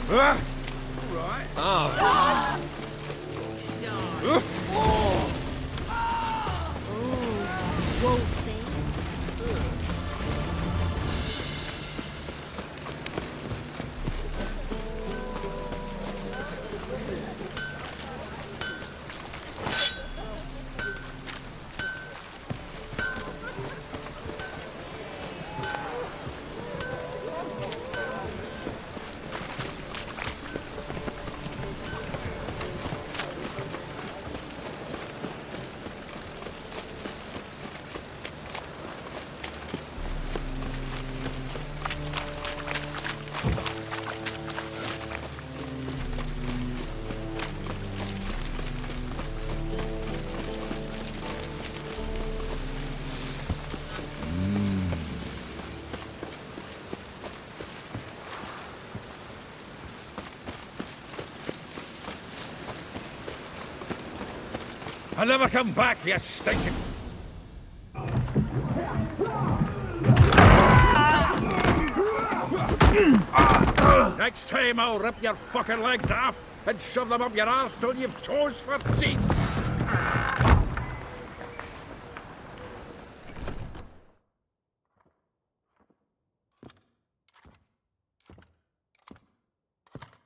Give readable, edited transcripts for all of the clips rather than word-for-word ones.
Right. Oh. I'll never come back, you stinking... Next time I'll rip your fucking legs off and shove them up your arse till you've toes for teeth.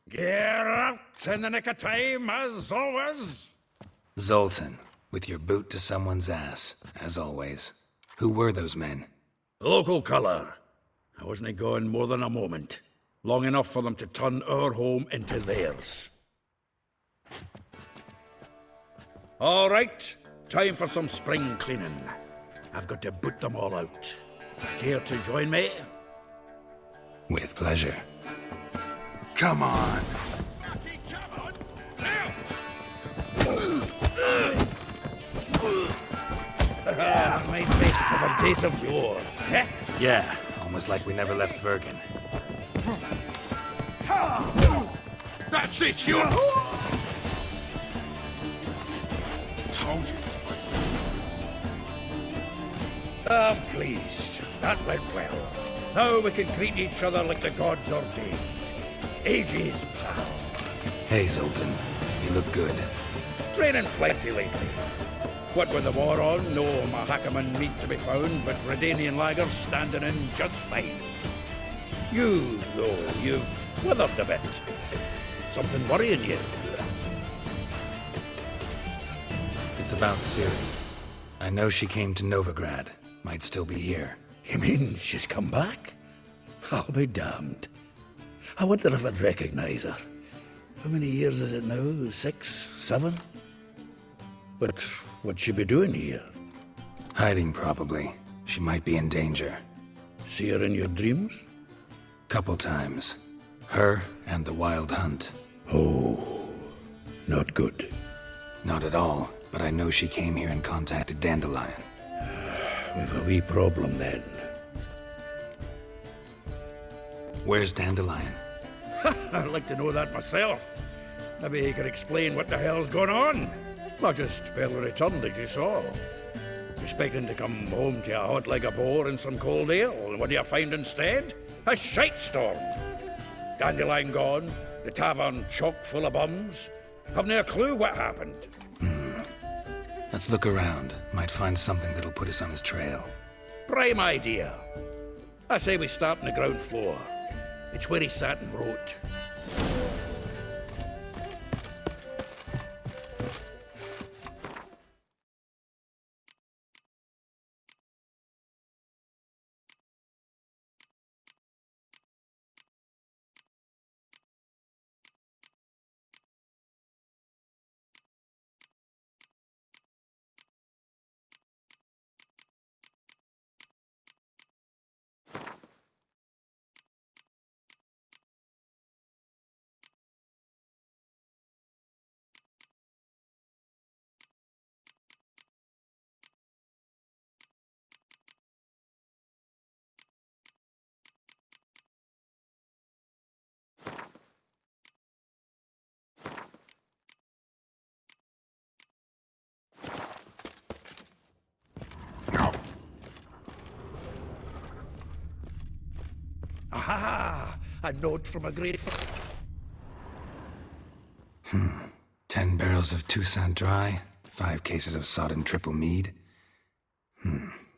Get out in the nick of time, as always. Zoltan, with your boot to someone's ass, as always. Who were those men? Local colour. I wasn't gone more than a moment. Long enough for them to turn our home into theirs. All right, time for some spring cleaning. I've got to boot them all out. Care to join me? With pleasure. Come on. Come on! My best of a days of yore. Eh? Yeah, almost like we never left Vergen. That's it, you... Told you this place was... I'm pleased. That went well. Now we can greet each other like the gods ordained. Ages, pal. Hey, Zoltan. You look good. Training plenty lately. What with the war on, no Mahakaman meat to be found, but Redanian lagers standing in just fine. You, though, you've withered a bit. Something worrying you? It's about Ciri. I know she came to Novigrad. Might still be here. You mean she's come back? I'll be damned. I wonder if I'd recognize her. How many years is it now? 6, 7? But what'd she be doing here? Hiding, probably. She might be in danger. See her in your dreams? Couple times. Her and the Wild Hunt. Oh, not good. Not at all, but I know she came here and contacted Dandelion. We've a wee problem then. Where's Dandelion? I'd like to know that myself. Maybe he could explain what the hell's going on. I just barely returned, as you saw. Expecting to come home to a hot leg of boar and some cold ale, and what do you find instead? A shitestorm. Dandelion gone, the tavern chock full of bums. Haven't a clue what happened. Let's look around. Might find something that'll put us on his trail. Prime idea. I say we start on the ground floor. It's where he sat and wrote. Aha! A note from a great... 10 barrels of Toussaint Dry, 5 cases of sodden triple mead.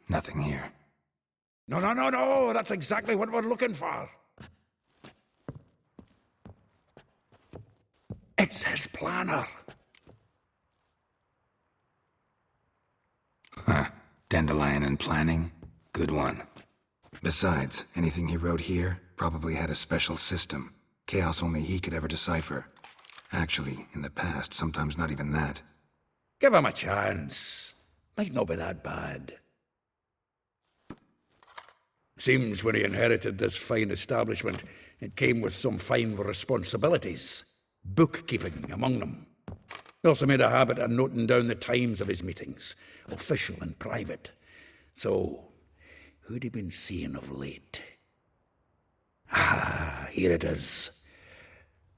Nothing here. No, no, no, no! That's exactly what we're looking for! It's his planner! Dandelion and planning? Good one. Besides, anything he wrote here probably had a special system. Chaos only he could ever decipher. Actually, in the past, sometimes not even that. Give him a chance. Might not be that bad. Seems when he inherited this fine establishment, it came with some fine responsibilities. Bookkeeping among them. He also made a habit of noting down the times of his meetings, official and private. So, who'd he been seeing of late? Ah, here it is.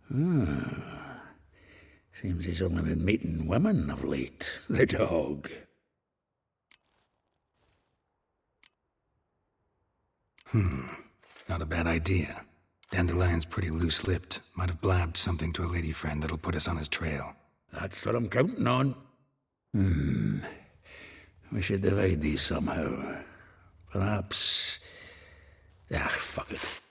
Seems he's only been meeting women of late, the dog. Not a bad idea. Dandelion's pretty loose-lipped. Might have blabbed something to a lady friend that'll put us on his trail. That's what I'm counting on. We should divide these somehow. Perhaps... fuck it.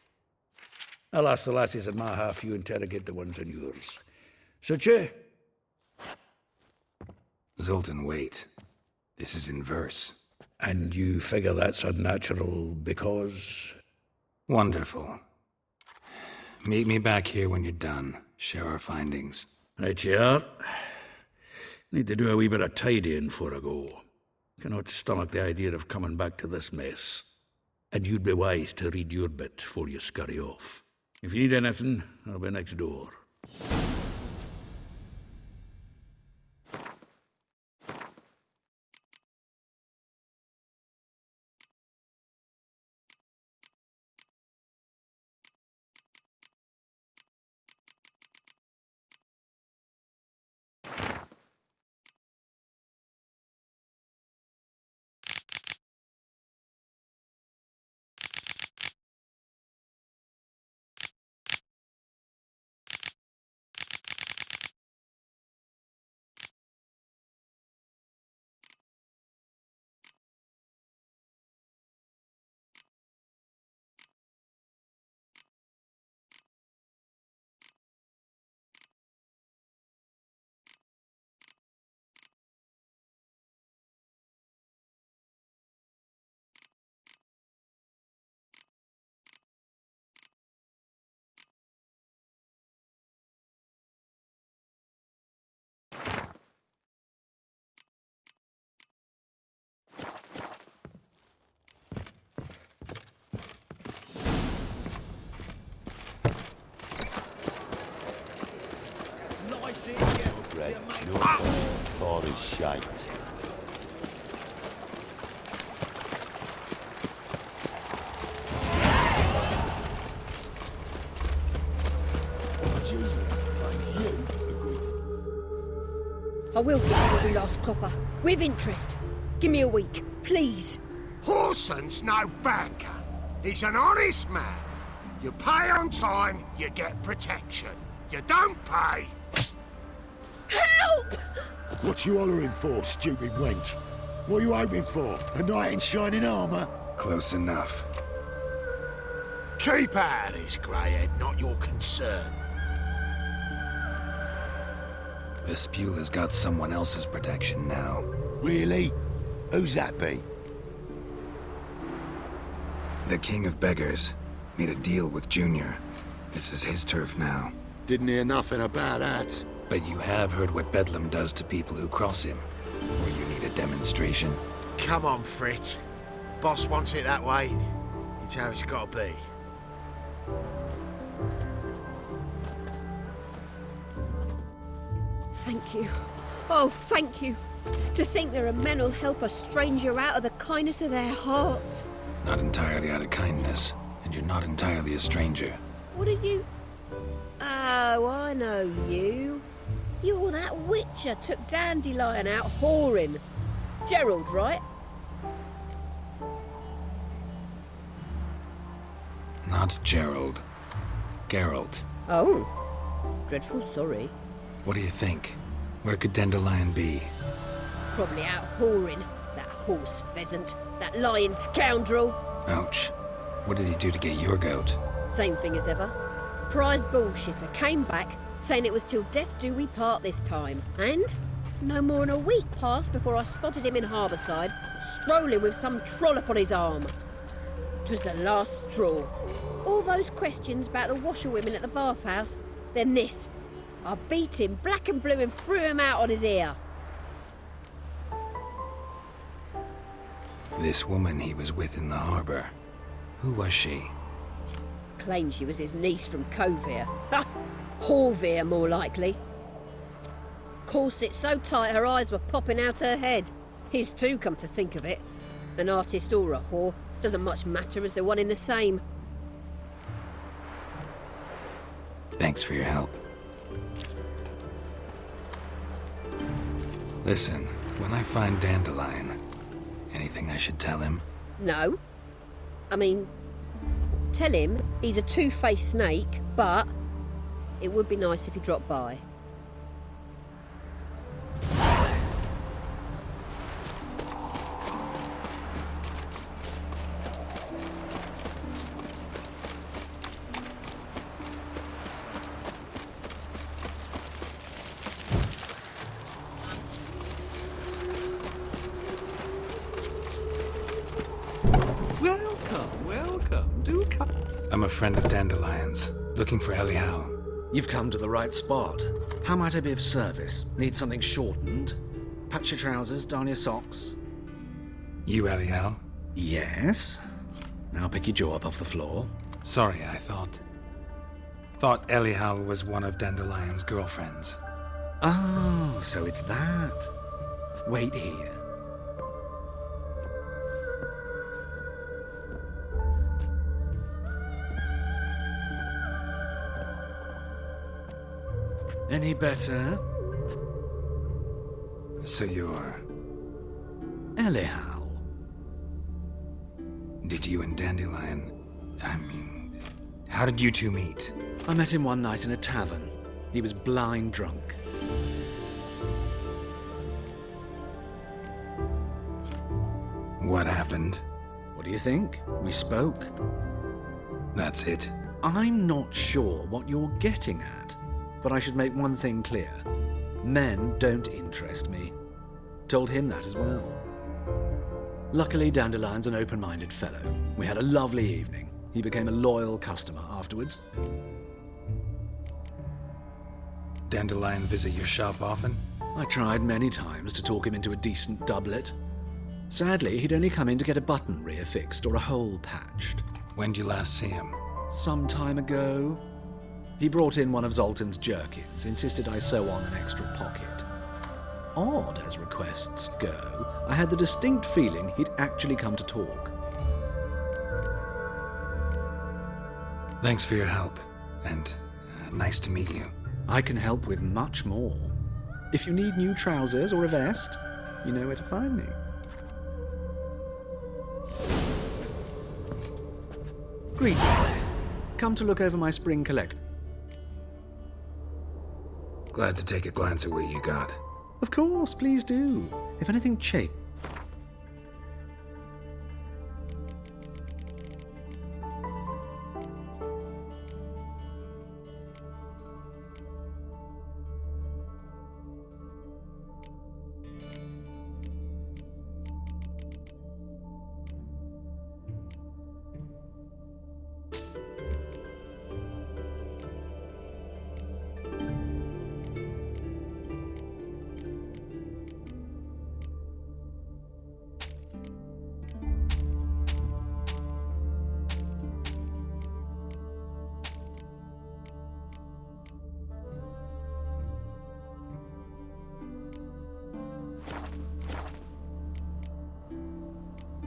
I'll ask the lassies in my half, you interrogate the ones in yours. Such you? Zoltan, wait. This is in verse. And you figure that's unnatural because... Wonderful. Meet me back here when you're done. Share our findings. Right you are. Need to do a wee bit of tidying before I go. Cannot stomach the idea of coming back to this mess. And you'd be wise to read your bit before you scurry off. If you need anything, I'll be next door. Greg, your car is shite. I will give you every last copper, with interest. Give me a week, please. Horson's no banker. He's an honest man. You pay on time, you get protection. You don't pay... Help! What you hollering for, stupid wench? What are you hoping for? A knight in shining armour? Close enough. Keep out of this, Greyhead, not your concern. Vespula's got someone else's protection now. Really? Who's that be? The King of Beggars made a deal with Junior. This is his turf now. Didn't hear nothing about that. But you have heard what Bedlam does to people who cross him. Or you need a demonstration? Come on, Fritz. Boss wants it that way. It's how it's gotta be. Thank you. Oh, thank you. To think there are men who'll help a stranger out of the kindness of their hearts. Not entirely out of kindness, and you're not entirely a stranger. What are you... Oh, I know you. You're that witcher took Dandelion out whoring. Gerald, right? Not Gerald. Geralt. Oh. Dreadful sorry. What do you think? Where could Dandelion be? Probably out whoring. That horse pheasant. That lying scoundrel. Ouch. What did he do to get your goat? Same thing as ever. Prize bullshitter came back saying it was till death do we part this time. And no more than a week passed before I spotted him in Harbourside, strolling with some trollop on his arm. 'Twas the last straw. All those questions about the washerwomen at the bathhouse, then this. I beat him black and blue and threw him out on his ear. This woman he was with in the harbor. Who was she? Claimed she was his niece from Kovir. Ha! Horvir, more likely. Corset so tight her eyes were popping out her head. His too, come to think of it. An artist or a whore doesn't much matter as they're one in the same. Thanks for your help. Listen, when I find Dandelion, anything I should tell him? No. I mean, tell him he's a two-faced snake, but it would be nice if he dropped by. Welcome. Do come. I'm a friend of Dandelion's, looking for Elial. You've come to the right spot. How might I be of service? Need something shortened? Patch your trousers, darn your socks. You Elial? Yes. Now pick your jaw up off the floor. Sorry, I thought Elial was one of Dandelion's girlfriends. Oh, so it's that. Wait here. Any better? So you're... Elial. Did you and Dandelion... how did you two meet? I met him one night in a tavern. He was blind drunk. What happened? What do you think? We spoke. That's it. I'm not sure what you're getting at, but I should make one thing clear. Men don't interest me. Told him that as well. Luckily, Dandelion's an open-minded fellow. We had a lovely evening. He became a loyal customer afterwards. Dandelion visit your shop often? I tried many times to talk him into a decent doublet. Sadly, he'd only come in to get a button reaffixed or a hole patched. When'd you last see him? Some time ago. He brought in one of Zoltan's jerkins, insisted I sew on an extra pocket. Odd as requests go, I had the distinct feeling he'd actually come to talk. Thanks for your help, and nice to meet you. I can help with much more. If you need new trousers or a vest, you know where to find me. Greetings. Come to look over my spring collection. Glad to take a glance at what you got. Of course, please do. If anything changes.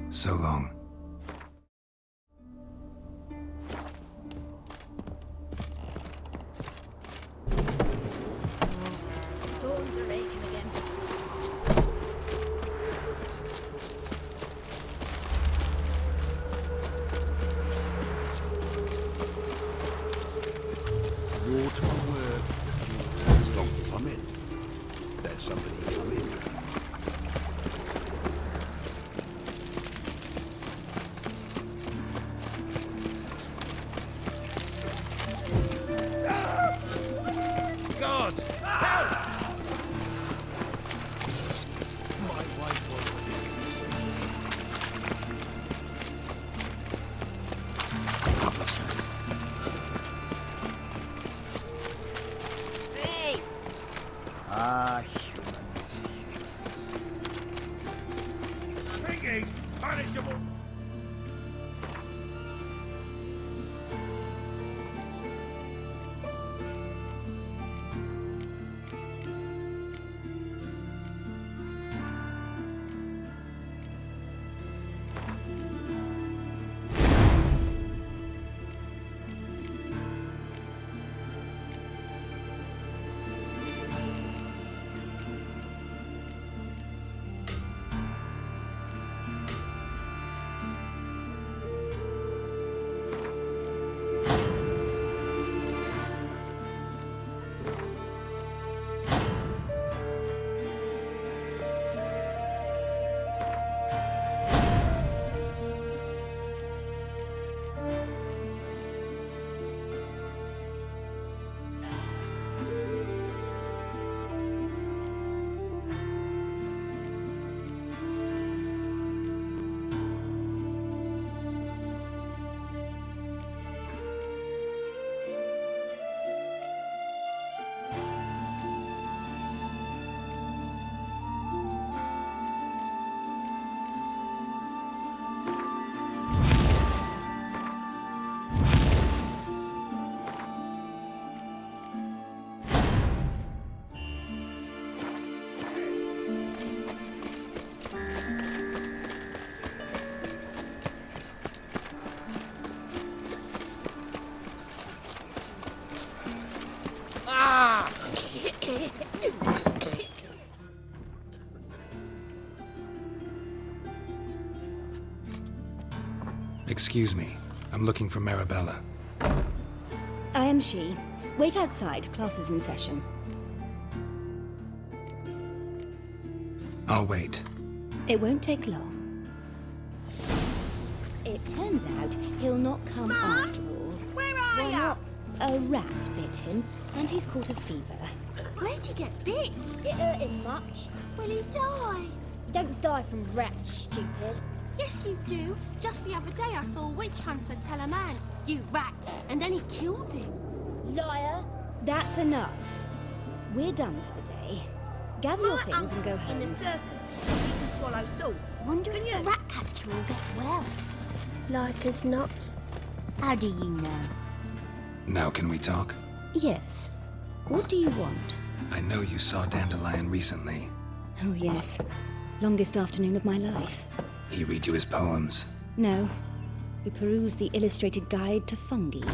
So long. Bones are aching again. Water to work, water to long from it. guards! Help! Piggy, punishable! Excuse me. I'm looking for Marabella. I am she. Wait outside. Class is in session. I'll wait. It won't take long. It turns out he'll not come after all. Where are ya? A rat bit him, and he's caught a fever. Where'd he get bit? It hurt him much. Will he die? Don't die from rats, stupid. Yes, you do. Just the other day I saw a witch hunter tell a man, "You rat," and then he killed him. Liar. That's enough. We're done for the day. Gather your things and go home. In the circus, because he can swallow swords. Wonder if the rat catcher will get well. Like as not. How do you know? Now can we talk? Yes. What do you want? I know you saw Dandelion recently. Oh, yes. Longest afternoon of my life. He read you his poems. No. We perused the illustrated guide to fungi.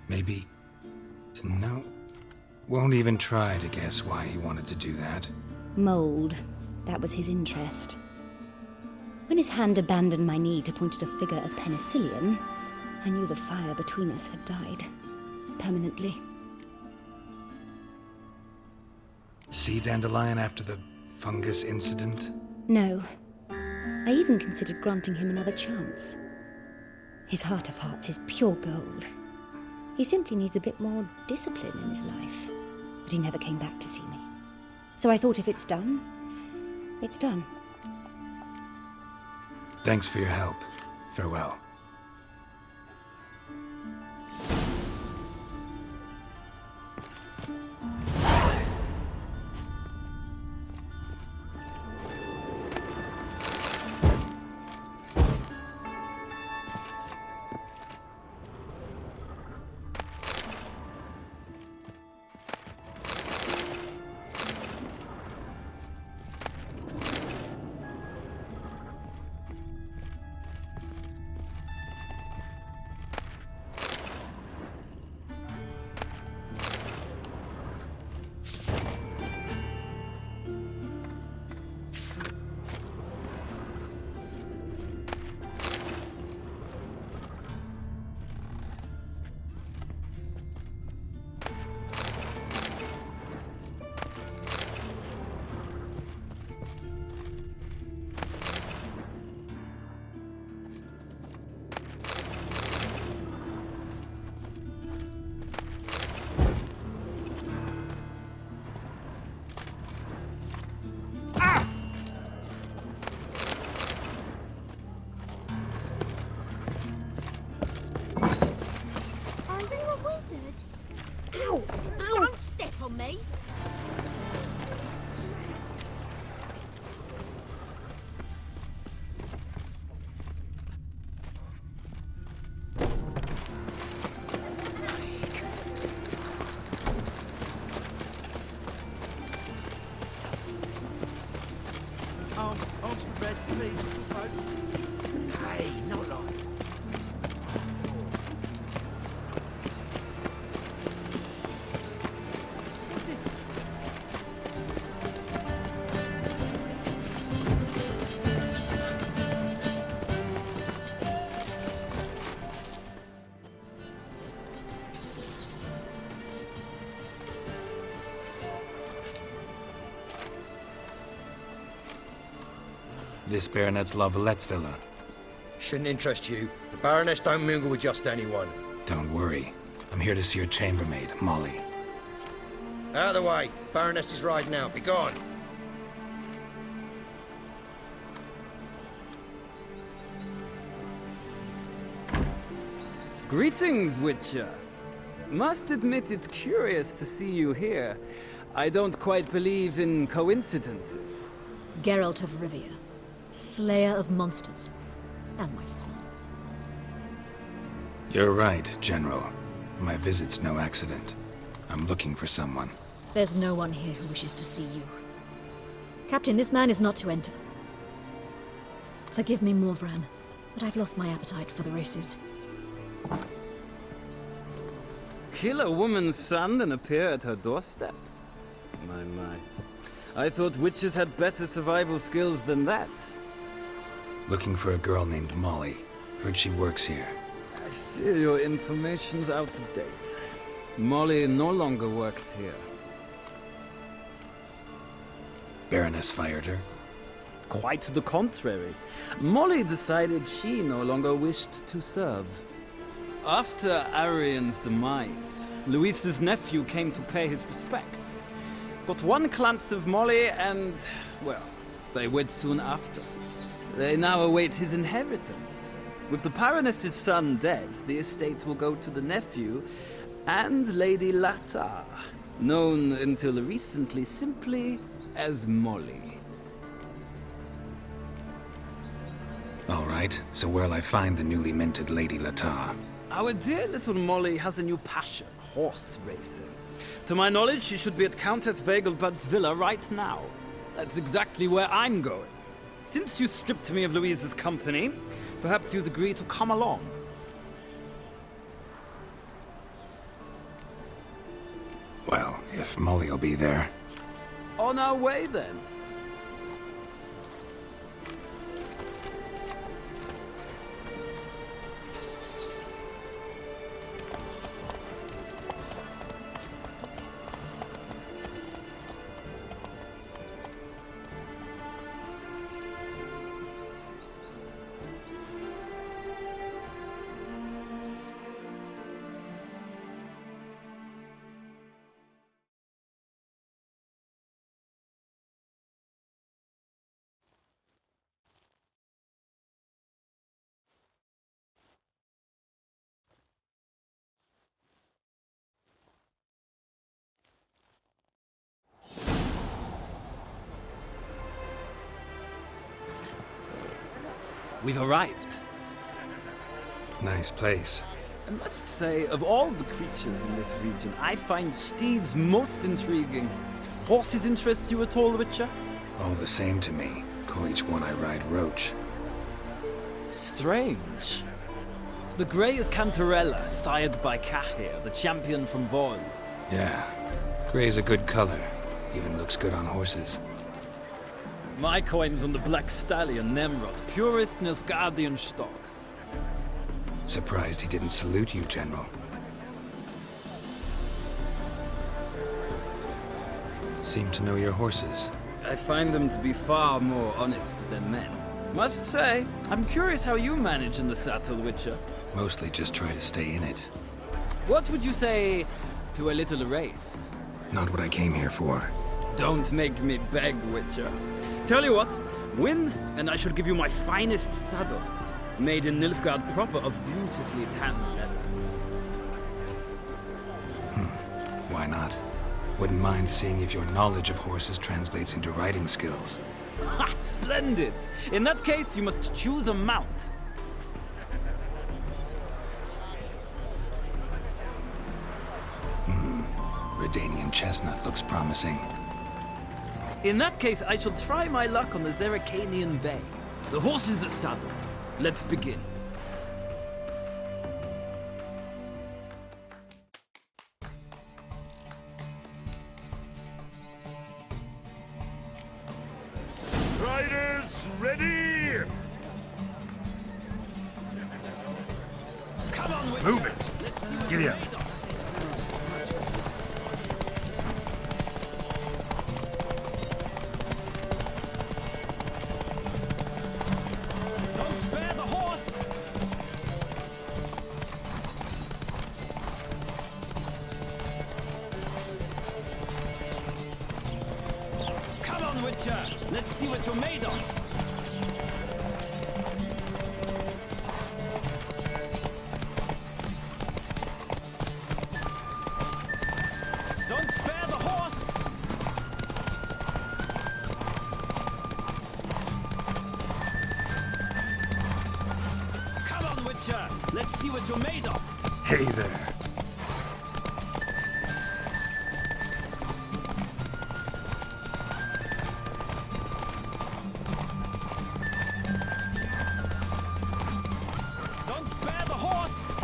Maybe... No. Won't even try to guess why he wanted to do that. Mold. That was his interest. When his hand abandoned my knee to point at a figure of penicillium, I knew the fire between us had died. Permanently. See Dandelion after the fungus incident? No. I even considered granting him another chance. His heart of hearts is pure gold. He simply needs a bit more discipline in his life. But he never came back to see me. So I thought if it's done, it's done. Thanks for your help. Farewell. This Baronet's La Vallette's villa. Shouldn't interest you. The Baroness don't mingle with just anyone. Don't worry. I'm here to see your chambermaid, Molly. Out of the way. Baroness is riding out. Be gone. Greetings, Witcher. Must admit it's curious to see you here. I don't quite believe in coincidences. Geralt of Rivia, Slayer of Monsters, and my son. You're right, General. My visit's no accident. I'm looking for someone. There's no one here who wishes to see you. Captain, this man is not to enter. Forgive me, Morvran, but I've lost my appetite for the races. Kill a woman's son and appear at her doorstep? My. I thought witches had better survival skills than that. Looking for a girl named Molly. Heard she works here. I fear your information's out of date. Molly no longer works here. Baroness fired her? Quite the contrary. Molly decided she no longer wished to serve. After Arian's demise, Luis's nephew came to pay his respects. Got one glance of Molly and, well, they wed soon after. They now await his inheritance. With the Baroness's son dead, the estate will go to the nephew and Lady Latar, known until recently simply as Molly. All right, so where'll I find the newly minted Lady Latar? Our dear little Molly has a new passion, horse racing. To my knowledge, she should be at Countess Vegelbud's villa right now. That's exactly where I'm going. Since you stripped me of Louise's company, perhaps you'd agree to come along. Well, if Molly'll be there. On our way, then. We've arrived. Nice place. I must say, of all the creatures in this region, I find steeds most intriguing. Horses interest you at all, Witcher? All the same to me. Call each one I ride Roach. Strange. The grey is Cantarella, sired by Cahir, the champion from Vol. Yeah. Gray's a good color. Even looks good on horses. My coin's on the Black Stallion, Nemrod, purest Nilfgaardian stock. Surprised he didn't salute you, General. Seem to know your horses. I find them to be far more honest than men. Must say, I'm curious how you manage in the saddle, Witcher. Mostly just try to stay in it. What would you say to a little race? Not what I came here for. Don't make me beg, Witcher. Tell you what, win, and I shall give you my finest saddle, made in Nilfgaard proper of beautifully tanned leather. Why not? Wouldn't mind seeing if your knowledge of horses translates into riding skills. Ha! Splendid! In that case, you must choose a mount. Redanian chestnut looks promising. In that case, I shall try my luck on the Zerrikanian Bay. The horse is saddled. Let's begin. Riders, ready! Come on, Witcher. Move it! Let's see Giddy up. Witcher! Let's see what you're made of! Don't spare the horse! Come on, Witcher! Let's see what you're made of! Hey there. Don't spare the horse!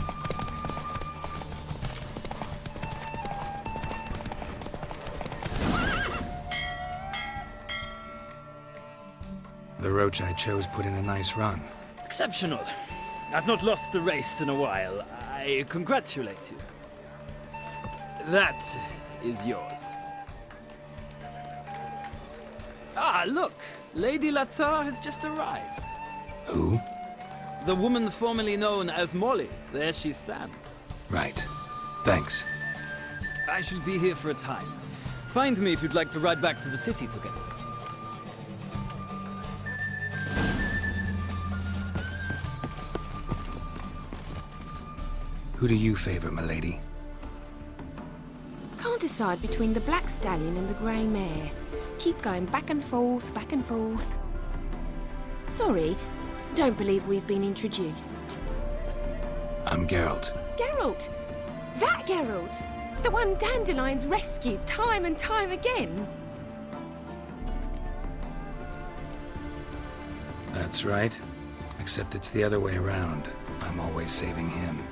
The roach I chose put in a nice run. Exceptional. I've not lost a race in a while. I congratulate you. That is yours. Ah, look! Lady Latar has just arrived. Who? The woman formerly known as Molly. There she stands. Right. Thanks. I should be here for a time. Find me if you'd like to ride back to the city together. Who do you favor, milady? Can't decide between the black stallion and the grey mare. Keep going back and forth, back and forth. Sorry, don't believe we've been introduced. I'm Geralt. Geralt! That Geralt! The one Dandelion's rescued time and time again. That's right. Except it's the other way around. I'm always saving him.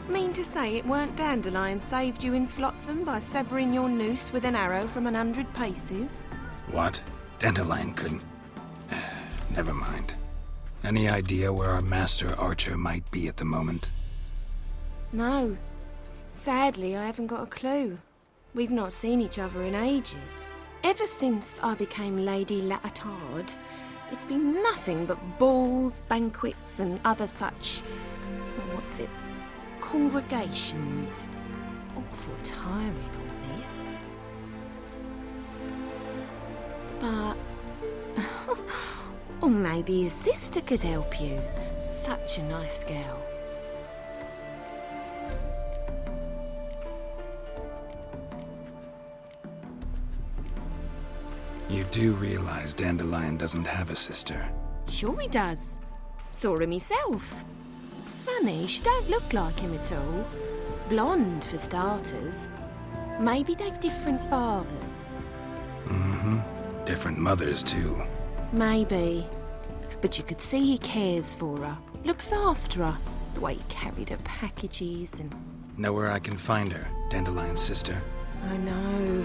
Mean to say it weren't Dandelion saved you in Flotsam by severing your noose with an arrow from 100 paces? What? Dandelion couldn't... Never mind. Any idea where our master archer might be at the moment? No. Sadly, I haven't got a clue. We've not seen each other in ages. Ever since I became Lady Latard, it's been nothing but balls, banquets, and other such... congregations. Awful tiring, all this. But... or maybe his sister could help you. Such a nice girl. You do realize Dandelion doesn't have a sister? Sure he does. Saw him myself. Funny, she don't look like him at all. Blonde, for starters. Maybe they've different fathers. Mm-hmm. Different mothers, too. Maybe. But you could see he cares for her. Looks after her. The way he carried her packages and... Know where I can find her, Dandelion's sister? I know.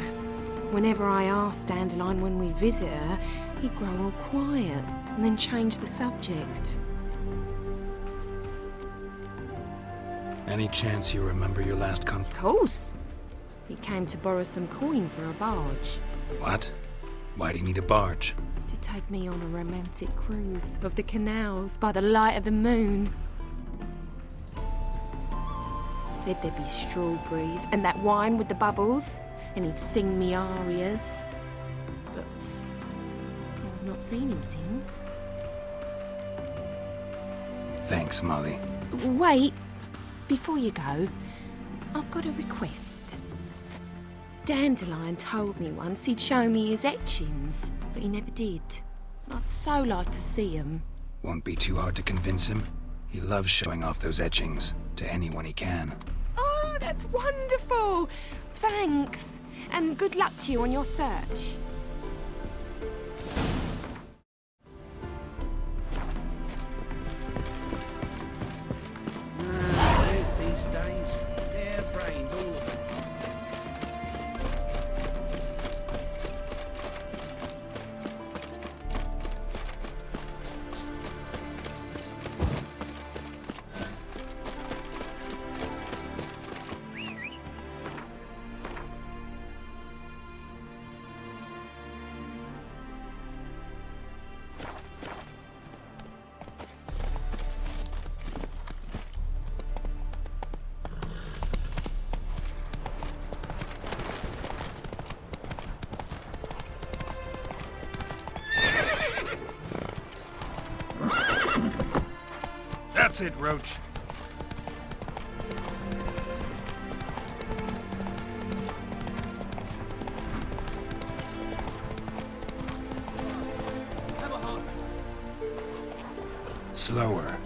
Whenever I asked Dandelion when we'd visit her, he'd grow all quiet and then change the subject. Any chance you remember your last Of course. He came to borrow some coin for a barge. What? Why do you need a barge? To take me on a romantic cruise of the canals by the light of the moon. Said there'd be strawberries and that wine with the bubbles, and he'd sing me arias. But I've not seen him since. Thanks, Molly. Wait. Before you go, I've got a request. Dandelion told me once he'd show me his etchings, but he never did. I'd so like to see them. Won't be too hard to convince him. He loves showing off those etchings to anyone he can. Oh, that's wonderful! Thanks, and good luck to you on your search. These days, they're brained, all of them. That's it, Roach. Slower.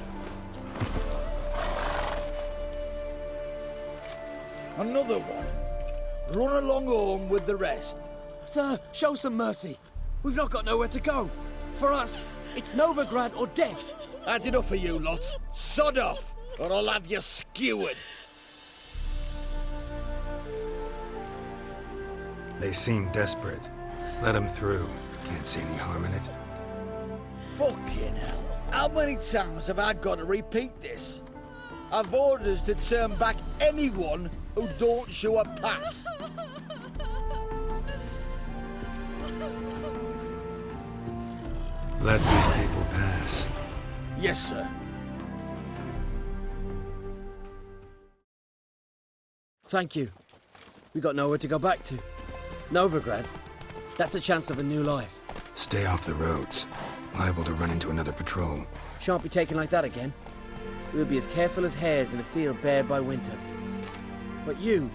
Another one. Run along home with the rest. Sir, show some mercy. We've not got nowhere to go. For us, it's Novigrad or death. Had enough of you lot. Sod off, or I'll have you skewered. They seem desperate. Let them through. Can't see any harm in it. Fucking hell. How many times have I got to repeat this? I've orders to turn back anyone who don't show a pass. Let these people pass. Yes, sir. Thank you. We got nowhere to go back to. Novigrad. That's a chance of a new life. Stay off the roads. Liable to run into another patrol. Shan't be taken like that again. We'll be as careful as hares in a field bared by winter. But you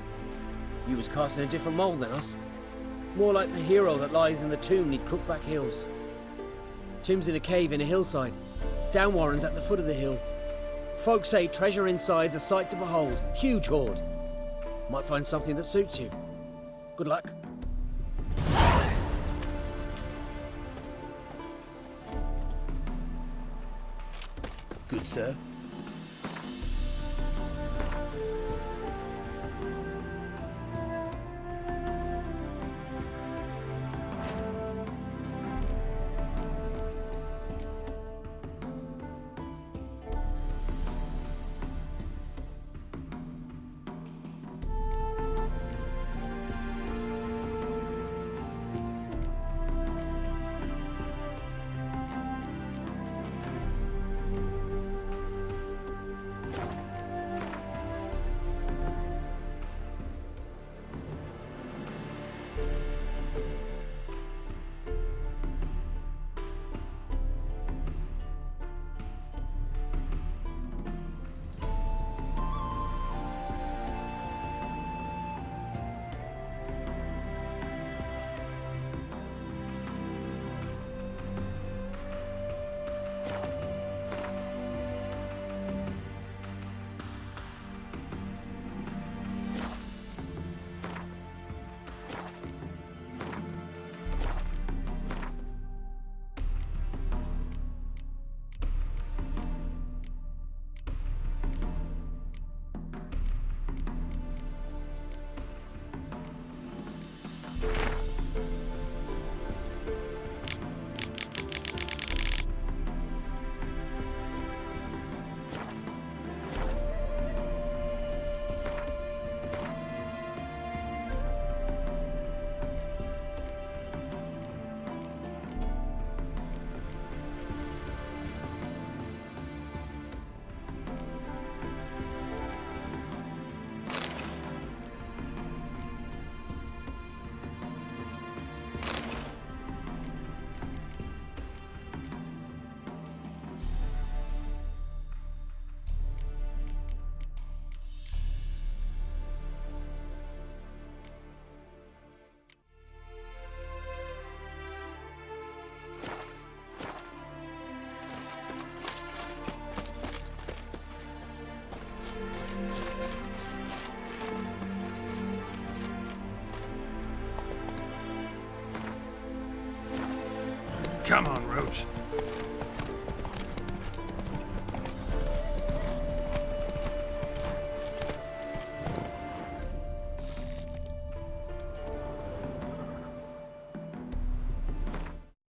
was cast in a different mould than us. More like the hero that lies in the tomb neath Crookback Hills. Tomb's in a cave in a hillside. Downwarren's at the foot of the hill. Folk say treasure inside's a sight to behold. Huge hoard. Might find something that suits you. Good luck. Good, sir.